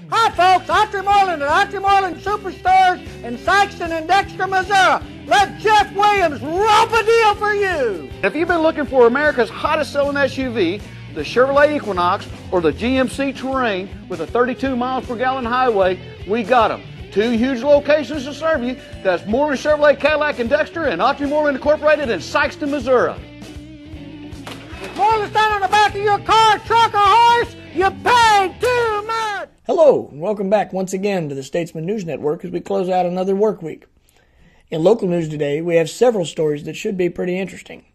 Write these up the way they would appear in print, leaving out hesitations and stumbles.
Hi folks, Archie Moreland at Archie Moreland Superstores in Sikeston and Dexter, Missouri. Let Jeff Williams rope a deal for you. If you've been looking for America's hottest selling SUV, the Chevrolet Equinox or the GMC Terrain with a 32 miles per gallon highway, we got them. 2 huge locations to serve you. That's Moreland Chevrolet Cadillac in Dexter and Archie Moreland Incorporated in Sikeston, Missouri. If Moreland's down on the back of your car, truck, or horse, you paid too much. Hello, and welcome back once again to the Statesman News Network as we close out another work week. In local news today, we have several stories that should be pretty interesting.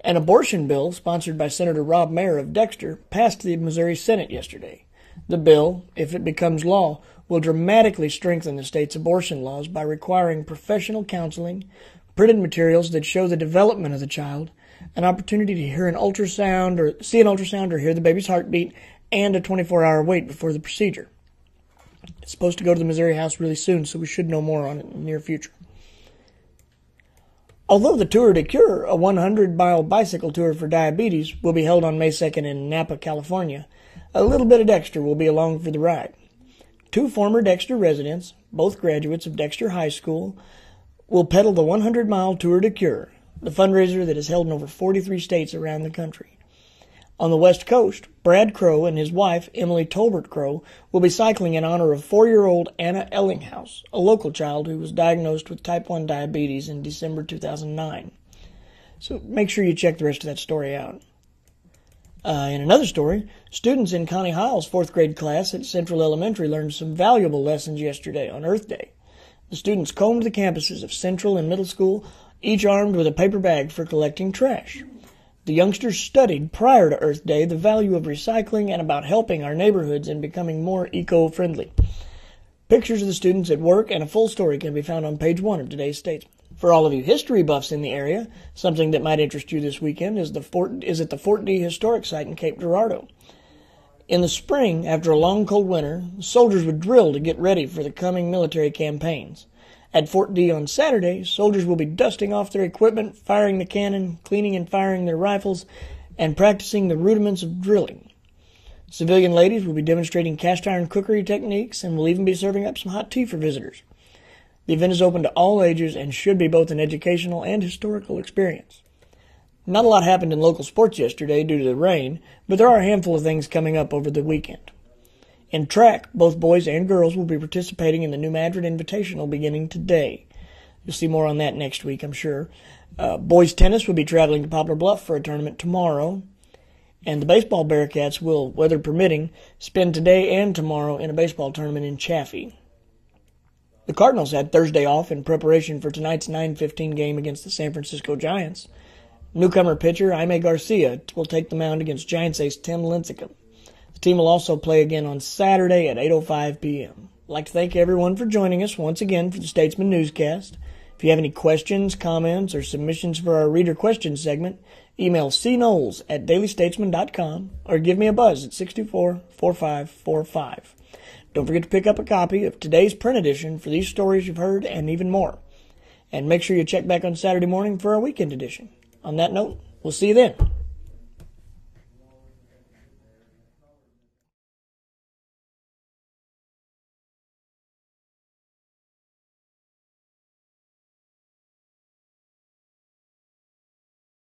An abortion bill, sponsored by Senator Rob Mayer of Dexter, passed the Missouri Senate yesterday. The bill, if it becomes law, will dramatically strengthen the state's abortion laws by requiring professional counseling, printed materials that show the development of the child, an opportunity to hear an ultrasound or see an ultrasound or hear the baby's heartbeat, and a 24-hour wait before the procedure. It's supposed to go to the Missouri House really soon, so we should know more on it in the near future. Although the Tour de Cure, a 100-mile bicycle tour for diabetes, will be held on May 2nd in Napa, California, a little bit of Dexter will be along for the ride. 2 former Dexter residents, both graduates of Dexter High School, will pedal the 100-mile Tour de Cure, the fundraiser that is held in over 43 states around the country. On the West Coast, Brad Crow and his wife, Emily Tolbert Crow, will be cycling in honor of 4-year-old Anna Ellinghaus, a local child who was diagnosed with type 1 diabetes in December 2009. So make sure you check the rest of that story out. In another story, students in Connie Hiles' 4th grade class at Central Elementary learned some valuable lessons yesterday on Earth Day. The students combed the campuses of Central and Middle School, each armed with a paper bag for collecting trash. The youngsters studied prior to Earth Day the value of recycling and about helping our neighborhoods in becoming more eco-friendly. Pictures of the students at work and a full story can be found on page 1 of today's Statesman. For all of you history buffs in the area, something that might interest you this weekend is at the Fort D Historic Site in Cape Girardeau. In the spring, after a long cold winter, soldiers would drill to get ready for the coming military campaigns. At Fort D on Saturday, soldiers will be dusting off their equipment, firing the cannon, cleaning and firing their rifles, and practicing the rudiments of drilling. Civilian ladies will be demonstrating cast iron cookery techniques and will even be serving up some hot tea for visitors. The event is open to all ages and should be both an educational and historical experience. Not a lot happened in local sports yesterday due to the rain, but there are a handful of things coming up over the weekend. In track, both boys and girls will be participating in the New Madrid Invitational beginning today. You'll see more on that next week, I'm sure. Boys tennis will be traveling to Poplar Bluff for a tournament tomorrow. And the baseball Bearcats will, weather permitting, spend today and tomorrow in a baseball tournament in Chaffee. The Cardinals had Thursday off in preparation for tonight's 9:15 game against the San Francisco Giants. Newcomer pitcher Jaime Garcia will take the mound against Giants ace Tim Lincecum. The team will also play again on Saturday at 8:05 p.m. I'd like to thank everyone for joining us once again for the Statesman Newscast. If you have any questions, comments, or submissions for our Reader Questions segment, email cknowles@dailystatesman.com or give me a buzz at 624-4545. Don't forget to pick up a copy of today's print edition for these stories you've heard and even more. And make sure you check back on Saturday morning for our weekend edition. On that note, we'll see you then.